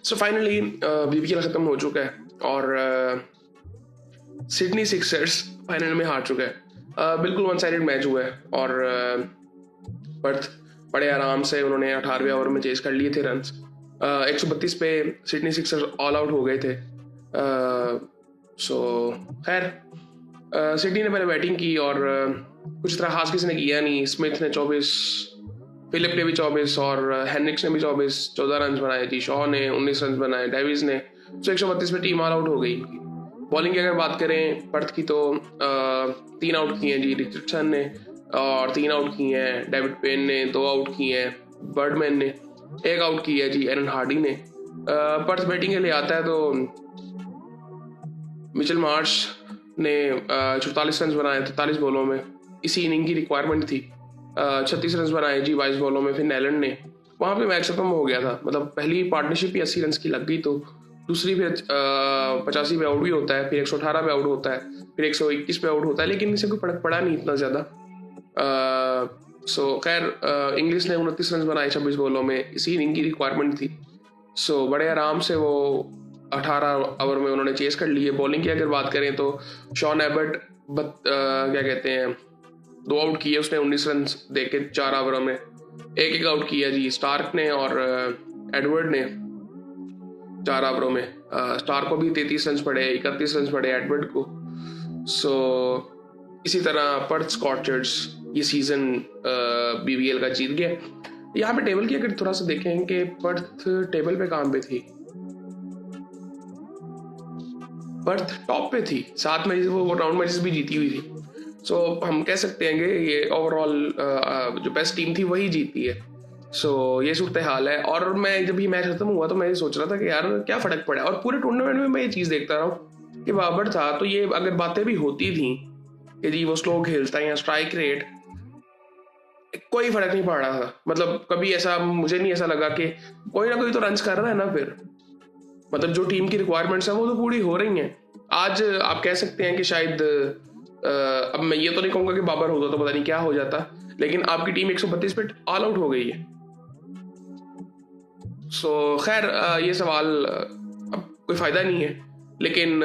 So finally BPL ख़त्म हो चुका है और सिडनी सिक्सर्स फाइनल में हार चुका है। बिल्कुल वन साइडेड मैच हुआ है और पर्थ बड़े आराम से उन्होंने 18वें ओवर में चेज कर लिए थे रन्स। 132 पे सिडनी सिक्सर्स ऑल आउट हो गए थे। सो खैर सिडनी ने पहले बैटिंग की और कुछ तरह खास किसी ने किया नहीं। स्मिथ ने 24, फिलिप ने भी 24 और हेनरिक्स ने भी 14 रन बनाए जी। शॉ ने 19 रन बनाए, डेविस ने। तो 132 में टीम ऑल आउट हो गई। बॉलिंग की अगर बात करें पर्थ की तो 3 आउट किए हैं जी रिचर्डसन ने, और 3 आउट किए हैं डेविड पेन ने, 2 आउट किए हैं बर्डमैन ने, 1 आउट किया है जी एरन हार्डी ने। पर्थ बैटिंग के लिए आता है तो मिचेल मार्श ने 44 रन बनाए 43 बॉलों में। इसी इनिंग की रिक्वायरमेंट थी। 36 रन बनाए जी 22 बॉलों में। फिर नैलन ने, वहाँ पे मैच खत्म हो गया था। मतलब पहली पार्टनरशिप ही 80 रन की लग गई, तो दूसरी फिर 85 पे आउट भी होता है, फिर 118 पे आउट होता है, फिर 121 पे आउट होता है, लेकिन इसे कोई फर्क पड़ा नहीं इतना ज़्यादा। सो खैर इंग्लिश ने 29 रन बनाए 26 बॉलों में। इसी इनिंग की रिक्वायरमेंट थी। सो बड़े आराम से वो 18 ओवर में उन्होंने चेस कर लिए। बॉलिंग की अगर बात करें तो शॉन एबर्ट क्या कहते हैं 2 आउट किए उसने 19 रन दे के 4 ओवरों में। एक आउट किया जी स्टार्क ने और एडवर्ड ने 4 ओवरों में। स्टार्क को भी 33 रन पड़े, 31 रन पड़े एडवर्ड को। सो इसी तरह पर्थ स्कॉचर्स ये सीजन बीबीएल का जीत गया। यहाँ पे टेबल की अगर थोड़ा सा देखें कि पर्थ टेबल पे कहाँ पे थी। पर्थ टॉप पे थी, 7 मैचेस वो राउंड मैचेस भी जीती हुई थी। सो हम कह सकते हैं कि ये ओवरऑल जो बेस्ट टीम थी वही जीती है। सो ये सूरत हाल है। और मैं जब ये मैच खत्म हुआ तो मैं सोच रहा था कि यार क्या फर्क पड़ा। और पूरे टूर्नामेंट में मैं ये चीज़ देखता रहा हूँ कि बाबर था तो ये अगर बातें भी होती थी कि जी वो स्लो खेलता है या स्ट्राइक रेट, कोई फर्क नहीं पड़ रहा था। मतलब कभी ऐसा मुझे नहीं ऐसा लगा कि कोई ना कोई तो रन्स कर रहा है ना। फिर मतलब जो टीम की रिक्वायरमेंट्स हैं वो तो पूरी हो रही हैं। आज आप कह सकते हैं कि शायद अब मैं ये तो नहीं कहूँगा कि बाबर होता तो पता नहीं क्या हो जाता, लेकिन आपकी टीम 132 पे ऑल आउट हो गई है। सो खैर ये सवाल अब कोई फ़ायदा नहीं है, लेकिन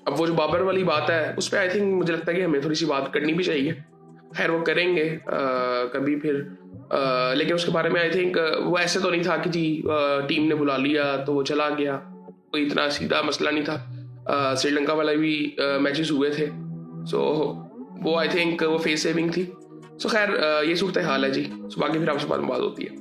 अब वो जो बाबर वाली बात है उस पर आई थिंक मुझे लगता है कि हमें थोड़ी सी बात करनी भी चाहिए। खैर वो करेंगे कभी फिर। लेकिन उसके बारे में आई थिंक वो ऐसे तो नहीं था कि जी टीम ने बुला लिया तो वो चला गया, कोई इतना सीधा मसला नहीं था। श्रीलंका वाला भी मैचेस हुए थे। सो वो आई थिंक वो फेस सेविंग थी। सो खैर ये सूरत हाल है जी। सो बाकी फिर आपसे बात होती है।